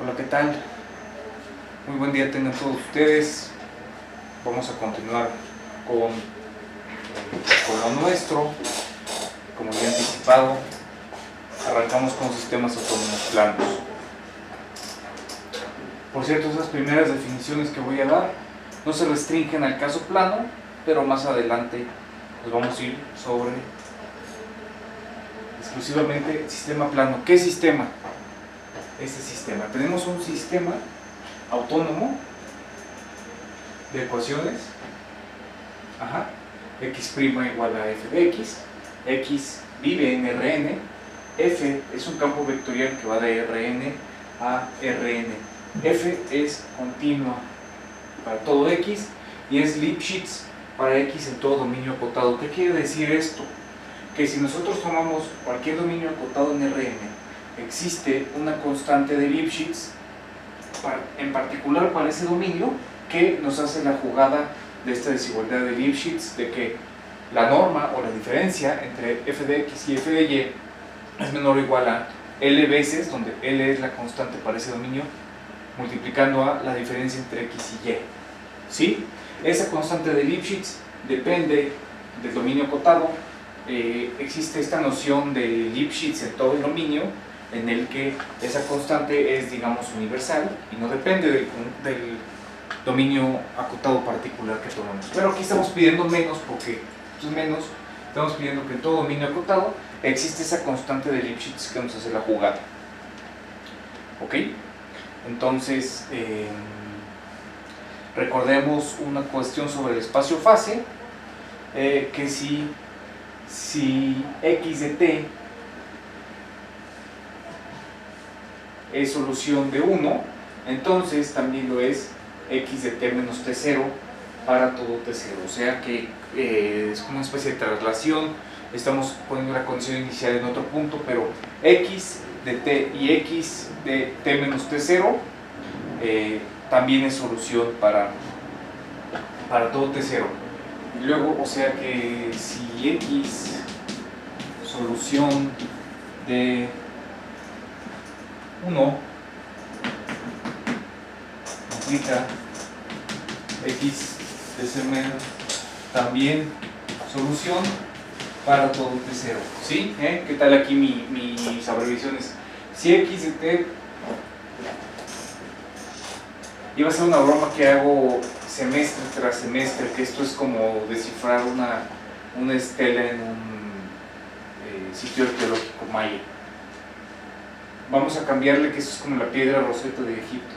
Hola, ¿qué tal? Muy buen día tengan todos ustedes. Vamos a continuar con lo nuestro. Como ya anticipado, arrancamos con sistemas autónomos planos. Por cierto, esas primeras definiciones que voy a dar no se restringen al caso plano, pero más adelante nos vamos a ir sobre exclusivamente sistema plano. ¿Qué sistema? Este sistema. Tenemos un sistema autónomo de ecuaciones. X' igual a f de x. X vive en Rn. F es un campo vectorial que va de Rn a Rn. F es continua para todo x y es Lipschitz para x en todo dominio acotado. ¿Qué quiere decir esto? Que si nosotros tomamos cualquier dominio acotado en Rn, existe una constante de Lipschitz, en particular para ese dominio, que nos hace la jugada de esta desigualdad de Lipschitz, de que la norma o la diferencia entre f de x y f de y es menor o igual a L veces, donde L es la constante para ese dominio, multiplicando a la diferencia entre x y y. ¿Sí? Esa constante de Lipschitz depende del dominio acotado. Existe esta noción de Lipschitz en todo el dominio, en el que esa constante es, digamos, universal y no depende del dominio acotado particular que tomamos. Pero aquí estamos pidiendo menos porque estamos pidiendo que en todo dominio acotado existe esa constante de Lipschitz que nos hace la jugada. ¿Ok? Entonces, recordemos una cuestión sobre el espacio-fase, que si x de t es solución de 1, entonces también lo es x de t menos t0 para todo t0. O sea que es como una especie de traslación. Estamos poniendo la condición inicial en otro punto, pero x de t y x de t menos t0 también es solución para todo t0. Y luego, o sea que si x solución de 1 implica x de c menos también solución para todo t0. ¿Sí? ¿Qué tal aquí mis abreviaciones? Si x de t, iba a ser una broma que hago semestre tras semestre, que esto es como descifrar una estela en un sitio arqueológico maya. Vamos a cambiarle que eso es como la piedra roseta de Egipto.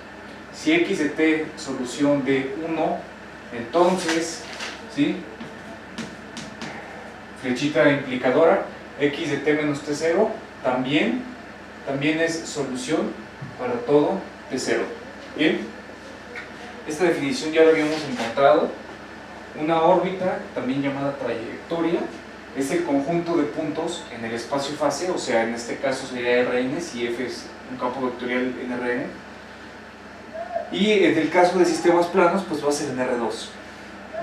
Si x de t solución de 1, entonces, ¿sí? Flechita implicadora, x de t menos t0 también es solución para todo t0. Bien, esta definición ya la habíamos encontrado. Una órbita, también llamada trayectoria, es el conjunto de puntos en el espacio-fase, o sea, en este caso sería Rn, si f es un campo vectorial en Rn. Y en el caso de sistemas planos, pues va a ser en R2.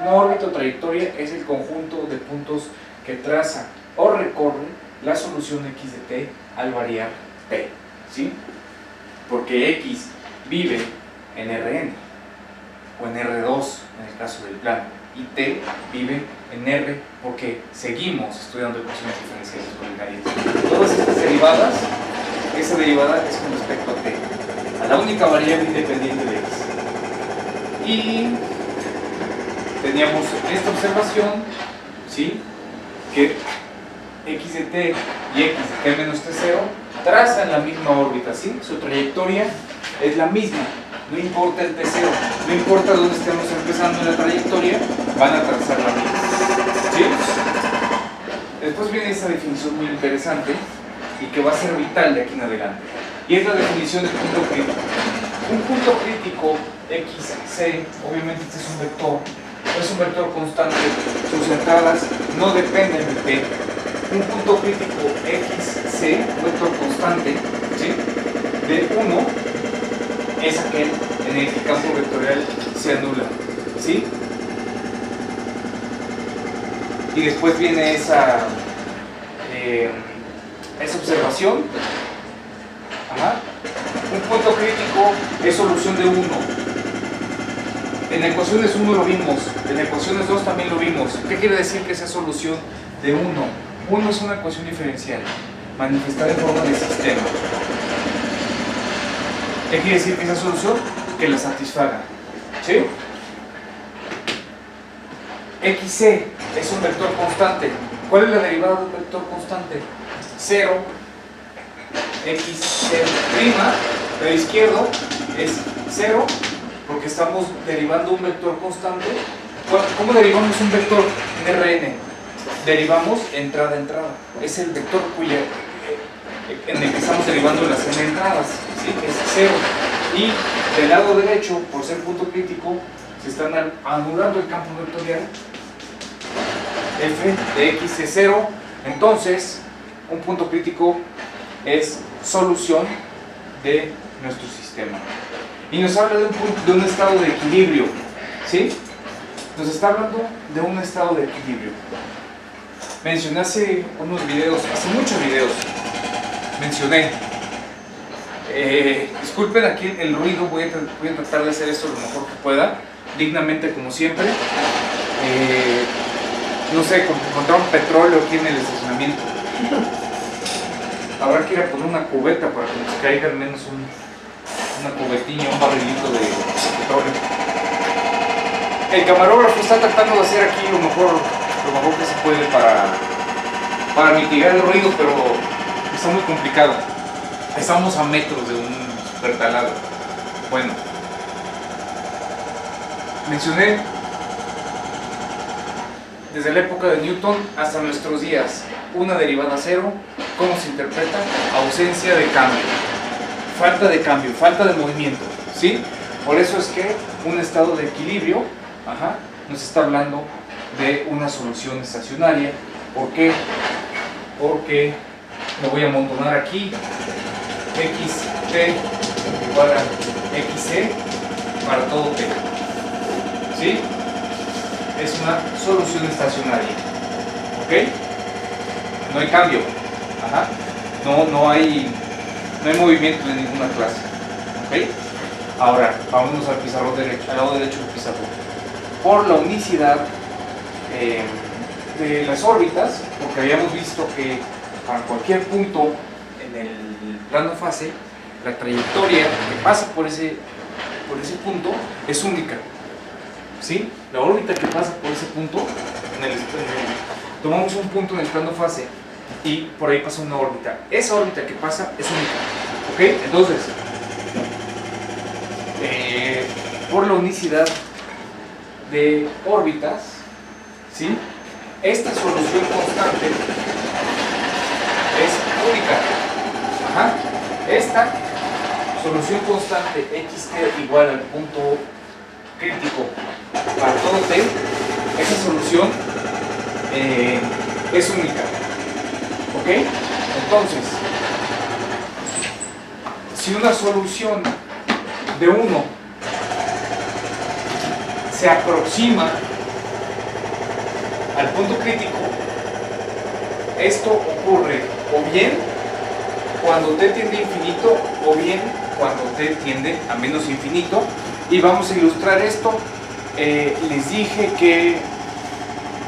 Una órbita o trayectoria es el conjunto de puntos que traza o recorre la solución x de t al variar t, ¿sí? Porque x vive en Rn o en R2 en el caso del plano, y t vive en R porque seguimos estudiando ecuaciones diferenciales ordinarias. Todas estas derivadas, esa derivada es con respecto a t, a la única variable independiente de x. Y teníamos esta observación, ¿sí? Que x de t y x de t menos t0 trazan la misma órbita, ¿sí? Su trayectoria es la misma, no importa el t0, no importa dónde estemos empezando en la trayectoria, van a trazar la misma, ¿sí? Después viene esta definición muy interesante y que va a ser vital de aquí en adelante, y es la definición de punto crítico. Un punto crítico xc, obviamente este es un vector constante, sus entradas no dependen de t. Un punto crítico xc, un vector constante, ¿sí? De 1 es aquel en el que el campo vectorial se anula, ¿sí? Y después viene esa observación. Un punto crítico crítico es solución de 1. En ecuaciones 1 lo vimos, en ecuaciones 2 también lo vimos. ¿Qué quiere decir que sea solución de 1? 1 es una ecuación diferencial, manifestada en forma de sistema. ¿Qué quiere decir que esa solución? Que la satisfaga. ¿Sí? XC es un vector constante. ¿Cuál es la derivada de un vector constante? 0. XC', el izquierdo es 0, porque estamos derivando un vector constante. ¿Cómo derivamos un vector en Rn? Derivamos entrada a entrada. Es el vector en el que estamos derivando las n entradas, ¿sí? Es 0. Y del lado derecho, por ser punto crítico, se están anulando el campo vectorial. F de x es 0. Entonces, un punto crítico es solución de nuestro sistema. Y nos habla de un estado de equilibrio, ¿sí? Nos está hablando de un estado de equilibrio. Mencioné hace unos videos, hace muchos videos, mencioné. Disculpen aquí el ruido, voy a tratar de hacer esto lo mejor que pueda, dignamente como siempre. No sé, encontraron petróleo aquí en el estacionamiento. Habrá que ir a poner una cubeta para que nos caiga al menos una cubetilla, un barrilito de petróleo. El camarógrafo está tratando de hacer aquí lo mejor que se puede para mitigar el ruido, pero está muy complicado. Estamos a metros de un supertaladro. Bueno, mencioné desde la época de Newton hasta nuestros días una derivada cero. ¿Cómo se interpreta? Ausencia de cambio, falta de movimiento, ¿sí? Por eso es que un estado de equilibrio, nos está hablando de una solución estacionaria. ¿Por qué? Porque me voy a amontonar aquí. xt igual a xc para todo t, ¿sí? Es una solución estacionaria, ¿ok? No hay cambio, no hay movimiento de ninguna clase, ¿ok? Ahora, vámonos al pizarrón derecho, al lado derecho del pizarrón. Por la unicidad de las órbitas, porque habíamos visto que para cualquier punto en el plano fase, la trayectoria que pasa por ese punto es única, ¿sí? La órbita que pasa por ese punto, tomamos un punto en el plano fase y por ahí pasa una órbita. Esa órbita que pasa es única, ¿ok? Entonces, por la unicidad de órbitas, ¿sí? Esta solución constante es única. Esta solución constante xt igual al punto crítico para todo t, esa solución es única, ¿ok? Entonces, si una solución de 1 se aproxima al punto crítico, esto ocurre o bien cuando t tiende a infinito o bien cuando t tiende a menos infinito. Y vamos a ilustrar esto. Les dije que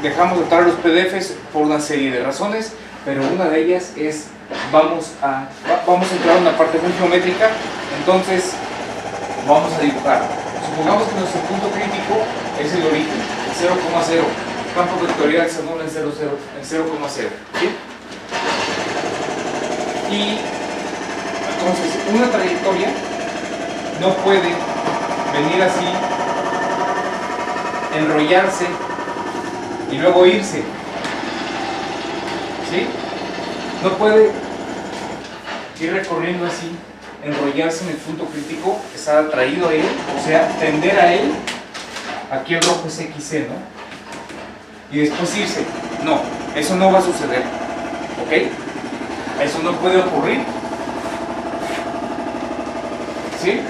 dejamos de traer los PDFs por una serie de razones, pero una de ellas es vamos a entrar a una parte muy geométrica. Entonces vamos a dibujar. Supongamos que nuestro punto crítico es el origen, el 0,0. Campo vectorial se anula en 0,0, ¿sí? Y entonces una trayectoria no puede venir así, enrollarse y luego irse, ¿sí? No puede ir recorriendo así, enrollarse en el punto crítico, estar atraído a él, o sea, tender a él. Aquí el rojo es XC, ¿no? Y después irse. No, eso no va a suceder, ¿ok? Eso no puede ocurrir, ¿sí?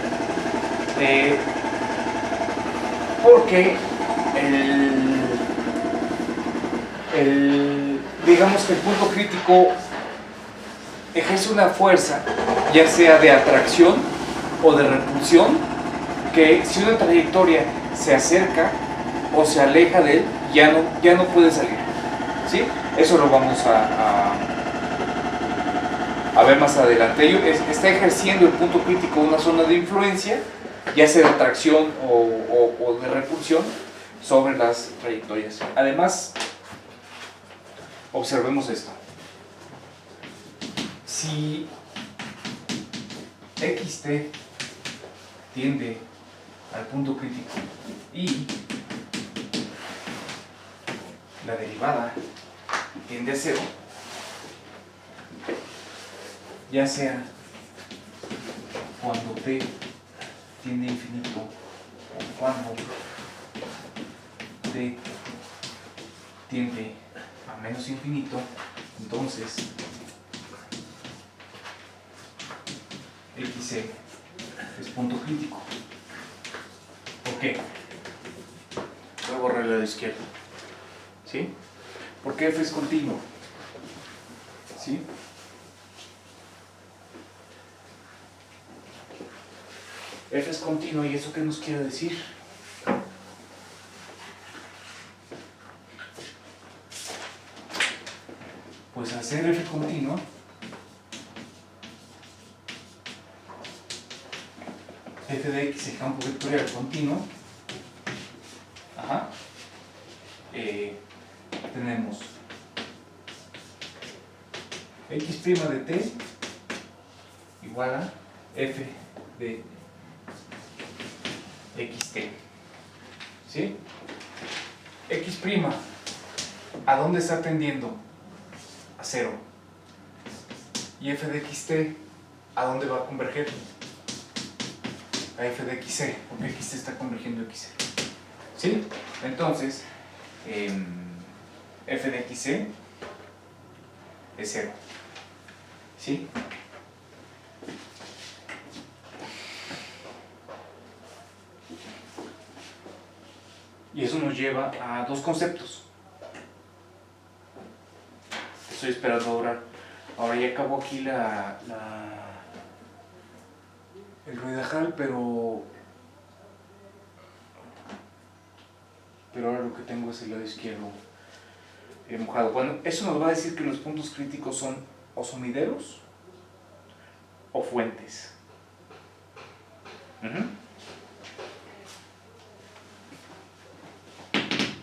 Porque digamos que el punto crítico ejerce una fuerza, ya sea de atracción o de repulsión, que si una trayectoria se acerca o se aleja de él, ya no puede salir, ¿sí? Eso lo vamos a ver más adelante. Está ejerciendo el punto crítico una zona de influencia, ya sea de atracción o de repulsión, sobre las trayectorias. Además, observemos esto. Si xt tiende al punto crítico y la derivada tiende a cero, ya sea cuando t tiende a infinito o cuando t tiende a menos infinito, entonces xc es punto crítico. ¿Por qué? Voy a borrar el lado izquierdo, ¿sí? Porque f es continuo, ¿sí? F es continuo, ¿y eso qué nos quiere decir? Pues al ser f continuo, f de x, el campo vectorial continuo, tenemos x' de t igual a f de xt, ¿sí? X', ¿a dónde está tendiendo? A cero. Y f de xt, ¿a dónde va a converger? A f de xc, porque xt está convergiendo a xc, ¿sí? Entonces, f de xc es cero, ¿sí? Y eso nos lleva a dos conceptos. Estoy esperando ahora ya acabó aquí el ruidajal, pero ahora lo que tengo es el lado izquierdo mojado. Bueno, eso nos va a decir que los puntos críticos son o sumideros o fuentes.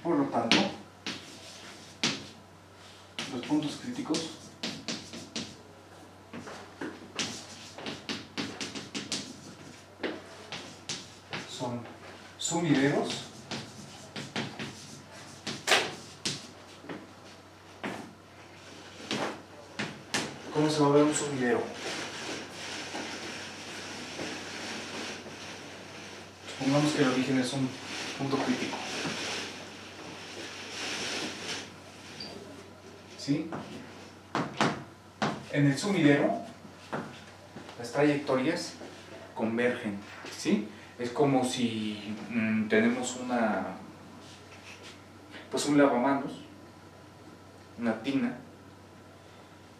Por lo tanto, los puntos críticos son sumideros ¿Cómo se va a ver un sumidero? Supongamos que el origen es un punto crítico. ¿Sí? En el sumidero, las trayectorias convergen. ¿Sí? Es como si tenemos un lavamanos, una tina,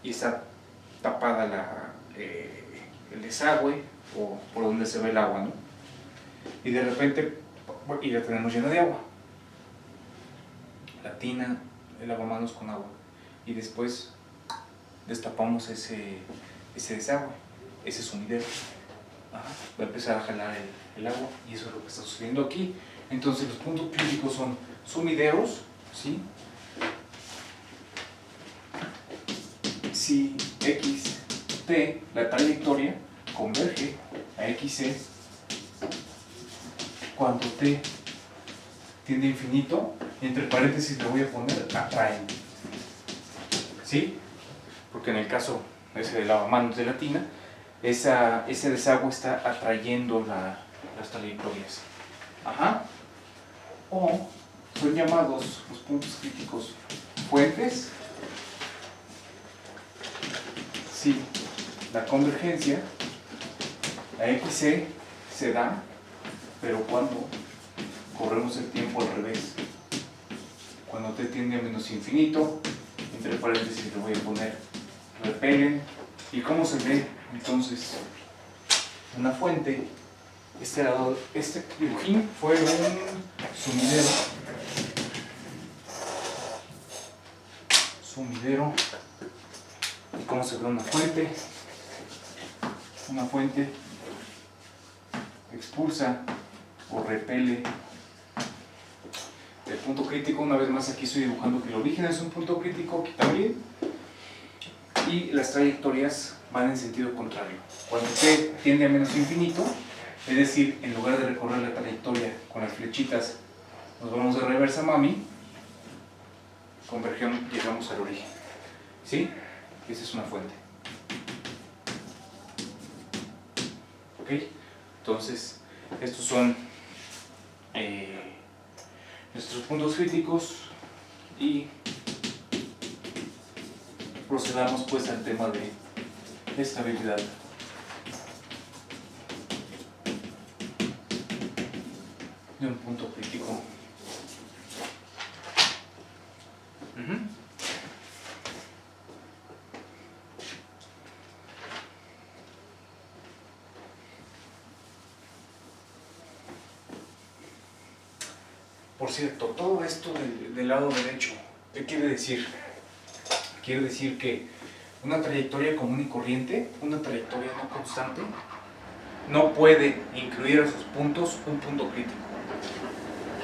y está tapada el desagüe o por donde se ve el agua, ¿no? Y de repente y la tenemos llena de agua, la tina, el lavamanos con agua, y después destapamos ese desagüe, ese sumidero. Va a empezar a jalar el agua, y eso es lo que está sucediendo aquí. Entonces los puntos críticos son sumideros, ¿sí? Si xt, la trayectoria, converge a xc cuando t tiende a infinito, entre paréntesis le voy a poner atraen, ¿sí? Porque en el caso ese de lavamanos de la tina, ese desagüe está atrayendo las trayectorias. O son llamados los puntos críticos fuentes si la convergencia, la xc, se da, pero cuando corremos el tiempo al revés, cuando t tiende a menos infinito, entre paréntesis le voy a poner repelen. ¿Y cómo se ve entonces una fuente. Este dibujín fue un sumidero. ¿Y cómo se ve una fuente? Una fuente expulsa o repele el punto crítico. Una vez más aquí estoy dibujando que el origen es un punto crítico, aquí también, y las trayectorias van en sentido contrario. Cuando t tiende a menos infinito, es decir, en lugar de recorrer la trayectoria con las flechitas, nos vamos de reversa mami, conversión, llegamos al origen. ¿Sí? Esa es una fuente. ¿Ok? Entonces, estos son nuestros puntos críticos y procedamos pues al tema de estabilidad. De un punto crítico. Por cierto, todo esto del lado derecho, ¿qué quiere decir? Quiere decir que una trayectoria común y corriente, una trayectoria no constante, no puede incluir a sus puntos un punto crítico.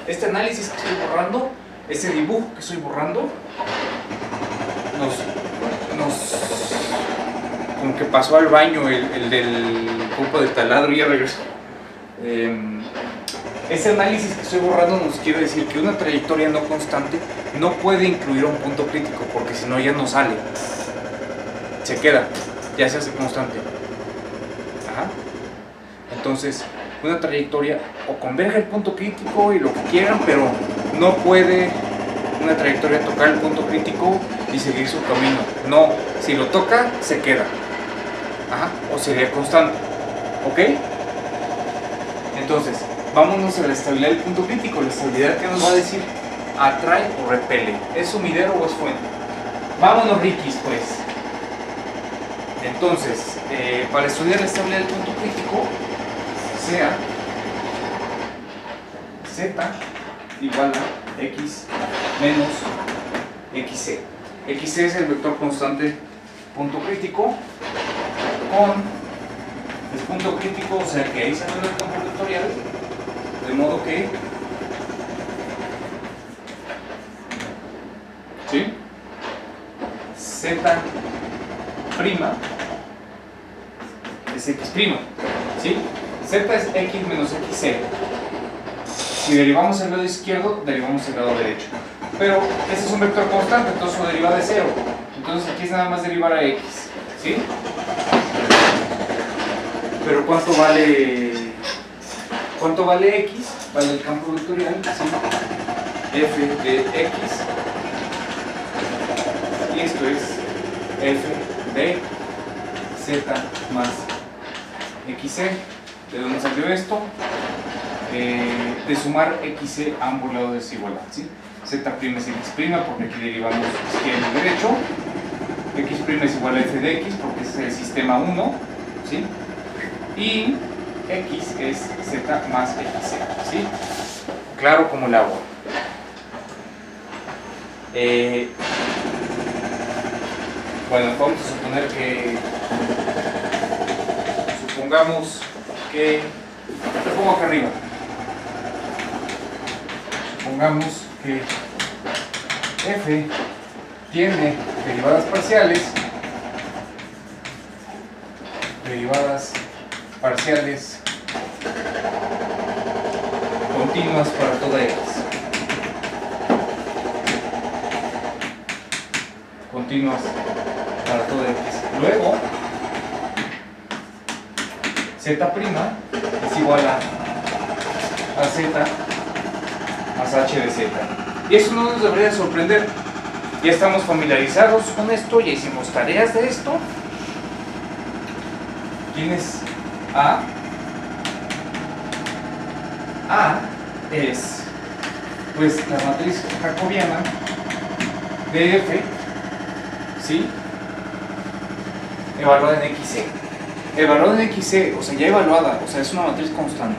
Este análisis que estoy borrando, ese dibujo que estoy borrando, como que pasó al baño el del grupo de taladro y ya regresó. Ese análisis que estoy borrando nos quiere decir que una trayectoria no constante no puede incluir un punto crítico, porque si no ya no sale, se queda, ya se hace constante. Ajá. Entonces, una trayectoria o converge el punto crítico y lo que quieran, pero no puede una trayectoria tocar el punto crítico y seguir su camino. No, si lo toca, se queda. Ajá. O sería constante. ¿Ok? Entonces, vámonos a la estabilidad del punto crítico. La estabilidad que nos va a decir atrae o repele. ¿Es sumidero o es fuente? Vámonos, Rikis, pues. Entonces, para estudiar la estabilidad del punto crítico, sea z igual a x menos xc. Xc es el vector constante punto crítico con el punto crítico, o sea que ahí se anula el campo vectorial, de modo que ¿sí? Z prima es x prima, ¿sí? Z es x menos xc. Si derivamos el lado izquierdo, derivamos el lado derecho. Pero ese es un vector constante, entonces lo deriva de 0. Entonces aquí es nada más derivar a x, ¿sí? Pero ¿cuánto vale x? Vale el campo vectorial, ¿sí? F de x. Y esto es f de z más xc. ¿De dónde salió esto? De sumar xc a ambos lados de desigualdad, ¿sí? Z' es x', porque aquí derivamos izquierdo y derecho. X' es igual a f de x, porque ese es el sistema 1, ¿sí? Y x es z más xc, ¿sí? Claro como el agua. Bueno, vamos a suponer que lo pongo acá arriba. Supongamos que f tiene derivadas parciales continuas para toda x. Continuas para toda x. Luego, z' es igual a z más h de z. Y eso no nos debería sorprender. Ya estamos familiarizados con esto, ya hicimos tareas de esto. ¿Tienes A? A es pues la matriz jacobiana de f, ¿sí? Evaluada en xc. evaluada en XC, o sea, ya evaluada, o sea, es una matriz constante.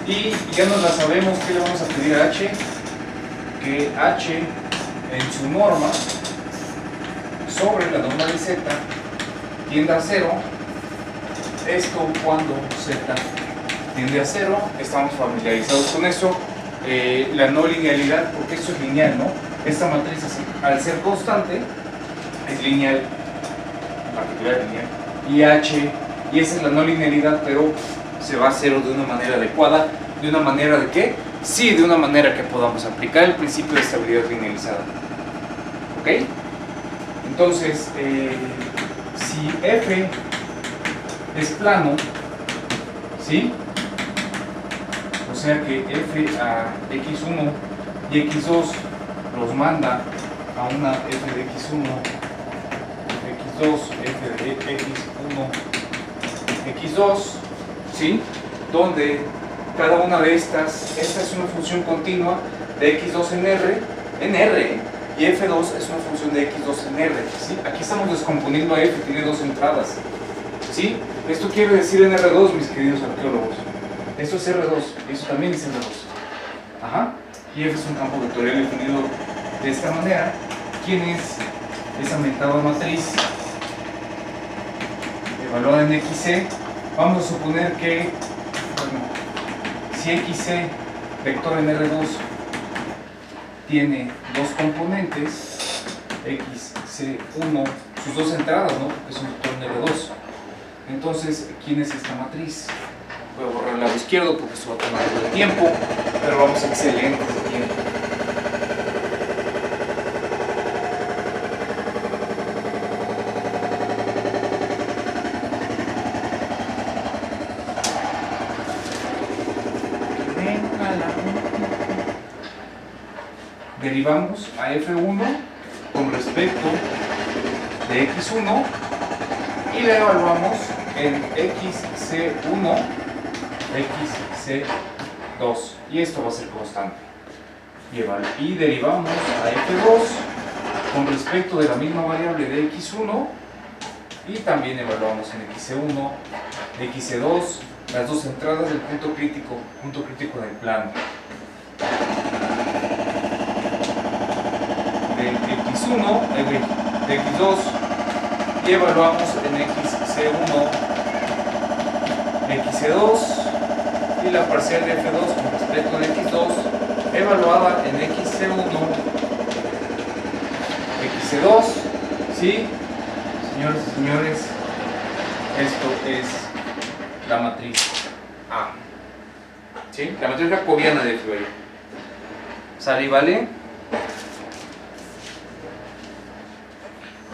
Y ya nos la sabemos. ¿Qué le vamos a pedir a H? Que H en su norma sobre la norma de Z tiende a 0. Esto cuando Z tiende a 0, estamos familiarizados con eso. La no linealidad, porque esto es lineal, ¿no? Esta matriz, al ser constante, es lineal, en particular lineal. Y H, y esa es la no linealidad, pero se va a 0 de una manera adecuada. ¿De una manera de qué? Sí, de una manera que podamos aplicar el principio de estabilidad linealizada. ¿Ok? Entonces, si F es plano, ¿sí? O sea que F a X1 y X2 los manda a una F de X1, X2, F de X1, X2, ¿sí? Donde cada una de estas, esta es una función continua de X2 en R, y F2 es una función de X2 en R, ¿sí? Aquí estamos descomponiendo a F, tiene dos entradas, ¿sí? Esto quiere decir en R2, mis queridos arqueólogos. Esto es R2, y eso también es R2. Ajá. Y F es un campo vectorial definido de esta manera. ¿Quién es esa mentada matriz evaluada en XC? Vamos a suponer que, bueno, si XC, vector en R2, tiene dos componentes, XC1, sus dos entradas, ¿no? Porque es un vector en R2. Entonces, ¿quién es esta matriz? Voy a borrar el lado izquierdo porque esto va a tomar algo de tiempo, pero vamos excelentes de tiempo. Derivamos a F1 con respecto de X1 y la evaluamos en XC1, XC2, y esto va a ser constante. Y derivamos a F2 con respecto de la misma variable de X1 y también evaluamos en XC1, XC2, las dos entradas del punto crítico del plano. De X1, de X2, y evaluamos en XC1, XC2, y la parcial de F2 con respecto de X2 evaluada en XC1, XC2, ¿sí? Señores y señores, esto es la matriz A, ¿sí? La matriz jacobiana de Fourier. ¿Sale y vale?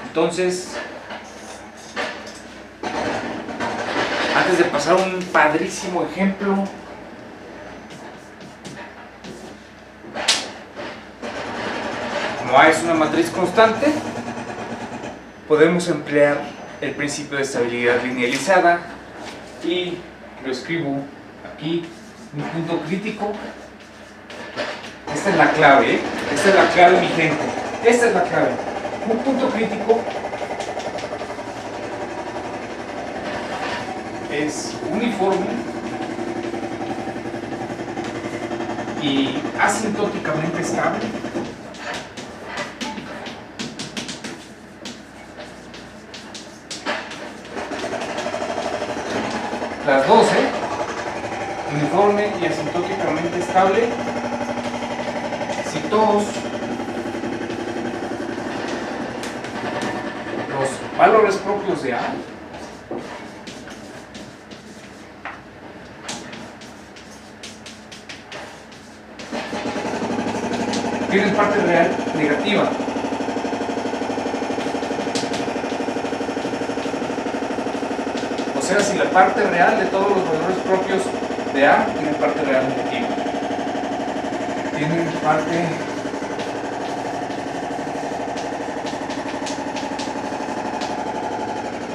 Entonces, antes de pasar a un padrísimo ejemplo, como A es una matriz constante, podemos emplear el principio de estabilidad linealizada y lo escribo aquí, un punto crítico. Esta es la clave, ¿eh? Esta es la clave, mi gente. Esta es la clave. Un punto crítico es uniforme y asintóticamente estable. Las dos, uniforme y asintóticamente estable, si todos los valores propios de A tienen parte real negativa. O sea, si la parte real de todos los valores propios de A tiene parte real negativa. Tienen parte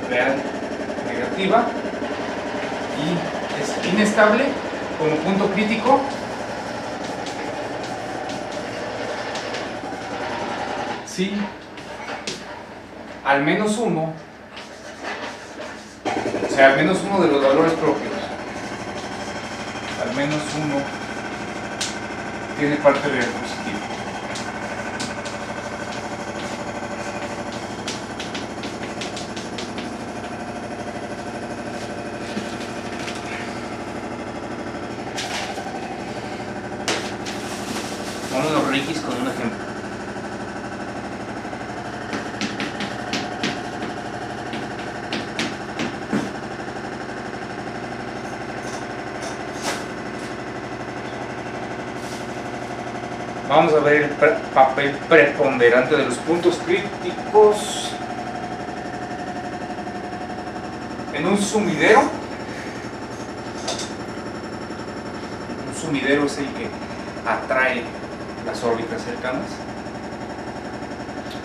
real negativa y es inestable como punto crítico. Si al menos uno O sea, al menos uno de los valores propios, al menos uno tiene parte real positiva. Vámonos, Rikis, con un ejemplo. Vamos a ver el papel preponderante de los puntos críticos en un sumidero. Un sumidero es el que atrae las órbitas cercanas,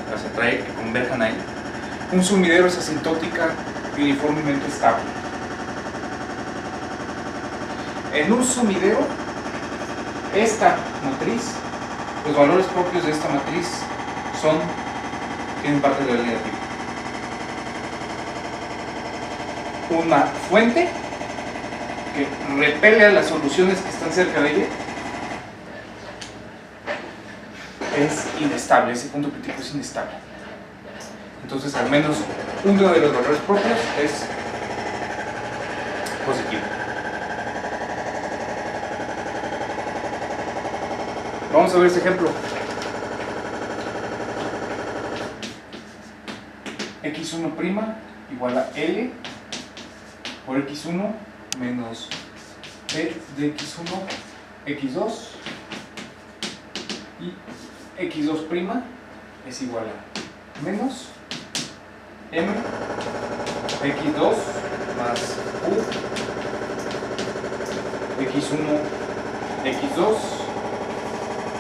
las atrae que converjan ahí. Un sumidero es asintótica y uniformemente estable. En un sumidero, esta matriz, los valores propios de esta matriz tienen parte de la negativa. Una fuente que repele a las soluciones que están cerca de ella es inestable, ese punto crítico es inestable. Entonces, al menos uno de los valores propios es positivo. Vamos a ver este ejemplo. x1' igual a L por x1 menos P de x1, x2 y x2' es igual a menos M x2 más U x1 x2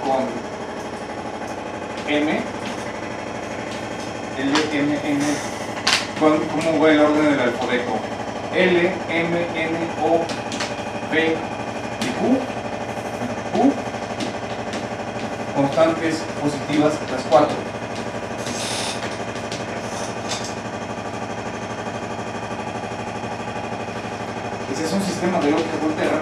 con M L M N. ¿Cómo va el orden del alfabeto? L M N O P y Q. Constantes positivas las 4. Ese es un sistema de lógica Volterra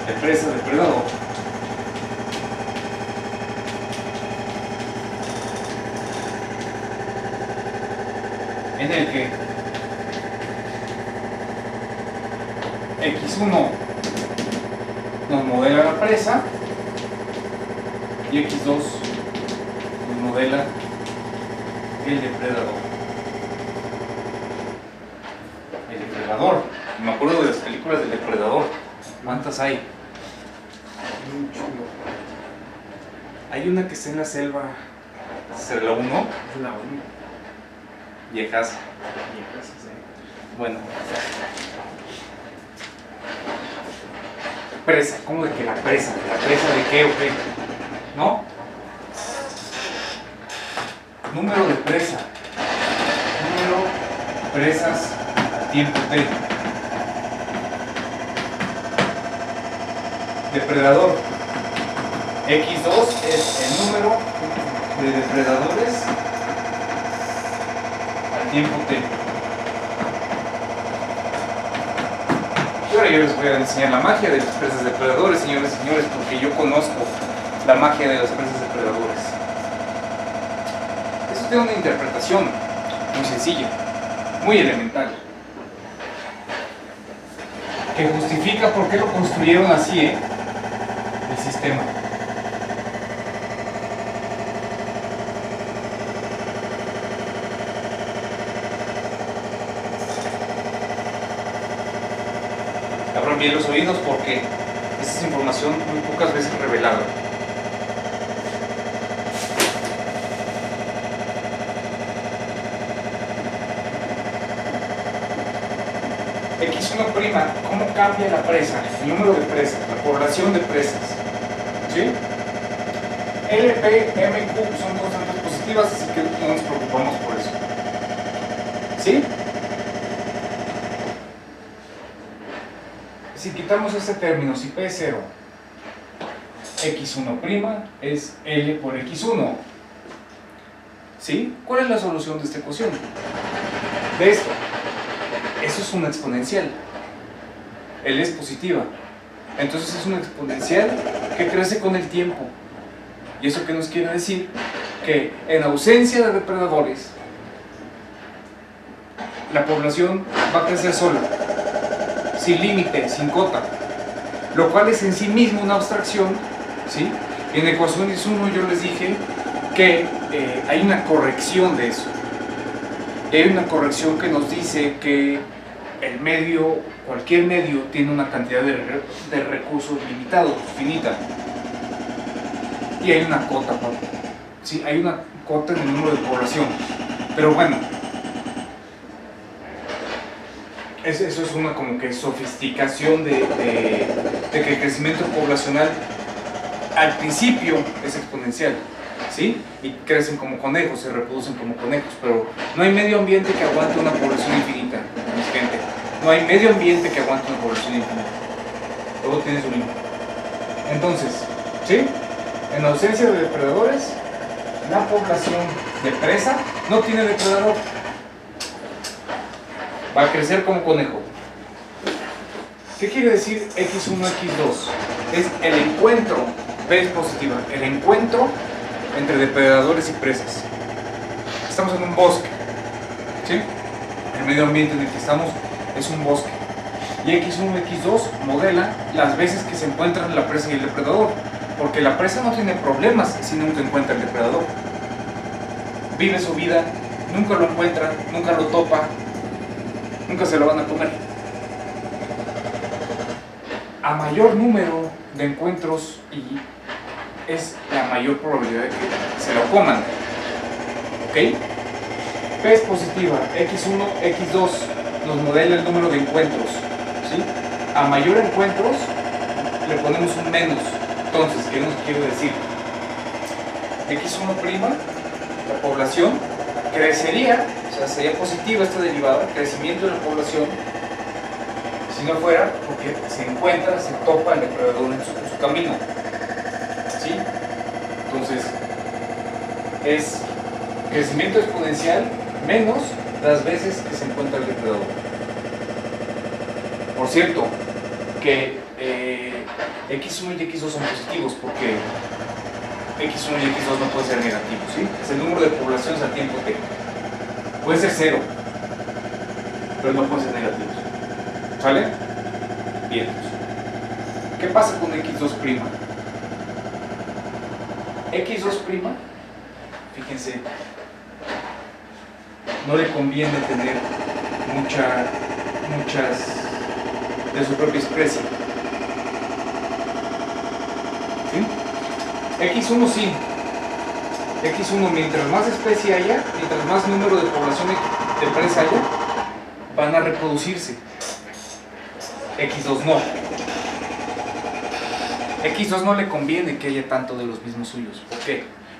de presa depredador. En el que x1 nos modela la presa y x2 nos modela el depredador. El depredador, me acuerdo de las películas del depredador. ¿Cuántas hay? Muy chulo. Hay una que está en la selva. ¿Será la 1? Es la 1. Viejas. Sí. Bueno. Presa, ¿cómo de que la presa? ¿La presa de qué o qué? ¿No? Número de presa. Número de presas a tiempo T. Depredador. X2 es el número de depredadores al tiempo T. Y ahora yo les voy a enseñar la magia de las presas depredadores, señores y señores, porque yo conozco la magia de las presas depredadores. Eso tiene una interpretación muy sencilla, muy elemental, que justifica por qué lo construyeron así, el sistema. Abran bien los oídos porque esta es información muy pocas veces revelada. X1', ¿cómo cambia la presa? El número de presas, la población de presas. ¿Sí? L, P, M, Q son constantes positivas, así que no nos preocupamos por eso. ¿Sí? Si quitamos este término, si P es 0 x1' es L por x1. ¿Sí? ¿Cuál es la solución de esta ecuación? De esto. Eso es una exponencial. L es positiva. Entonces es una exponencial que crece con el tiempo. ¿Y eso qué nos quiere decir? Que en ausencia de depredadores, la población va a crecer sola, sin límite, sin cota, lo cual es en sí mismo una abstracción, ¿sí? En ecuaciones 1 yo les dije que hay una corrección de eso. Hay una corrección que nos dice que el medio, cualquier medio, tiene una cantidad de recursos limitados, finita. Y hay una cota, ¿sí? Hay una cota en el número de población. Pero bueno, eso es una como que sofisticación de que el crecimiento poblacional al principio es exponencial, ¿sí? Y crecen como conejos, se reproducen como conejos, pero no hay medio ambiente que aguante una población infinita, mis gente. No hay medio ambiente que aguante una población infinita. Todo tiene su límite. Entonces, ¿sí? En ausencia de depredadores, la población de presa no tiene depredador. Va a crecer como conejo. ¿Qué quiere decir x1, x2? Es el encuentro, P es positiva, el encuentro entre depredadores y presas. Estamos en un bosque, ¿sí? El medio ambiente en el que estamos es un bosque. Y x1, x2 modela las veces que se encuentran la presa y el depredador. Porque la presa no tiene problemas si nunca encuentra el depredador. Vive su vida, nunca lo encuentra, nunca lo topa, nunca se lo van a comer. A mayor número de encuentros y es la mayor probabilidad de que se lo coman. ¿Ok? P es positiva, x1, x2 nos modela el número de encuentros, ¿sí? A mayor encuentros le ponemos un menos. Entonces, ¿qué nos quiere decir? x1', la población crecería, o sea, sería positiva esta derivada, crecimiento de la población, si no fuera porque se encuentra, se topa el depredador en su camino, ¿sí? Entonces, es crecimiento exponencial menos las veces que se encuentra el depredador. Por cierto, que x1 y x2 son positivos porque x1 y x2 no pueden ser negativos, ¿sí? Es el número de poblaciones al tiempo t. Puede ser 0, pero no pueden ser negativos. ¿Sale? Bien. ¿Qué pasa con x2'? x2', fíjense, no le conviene tener muchas de su propia especie. ¿Sí? x1 sí. x1, mientras más especie haya, mientras más número de población de presa haya, van a reproducirse. x2 no. x2 no le conviene que haya tanto de los mismos suyos. ¿Por qué?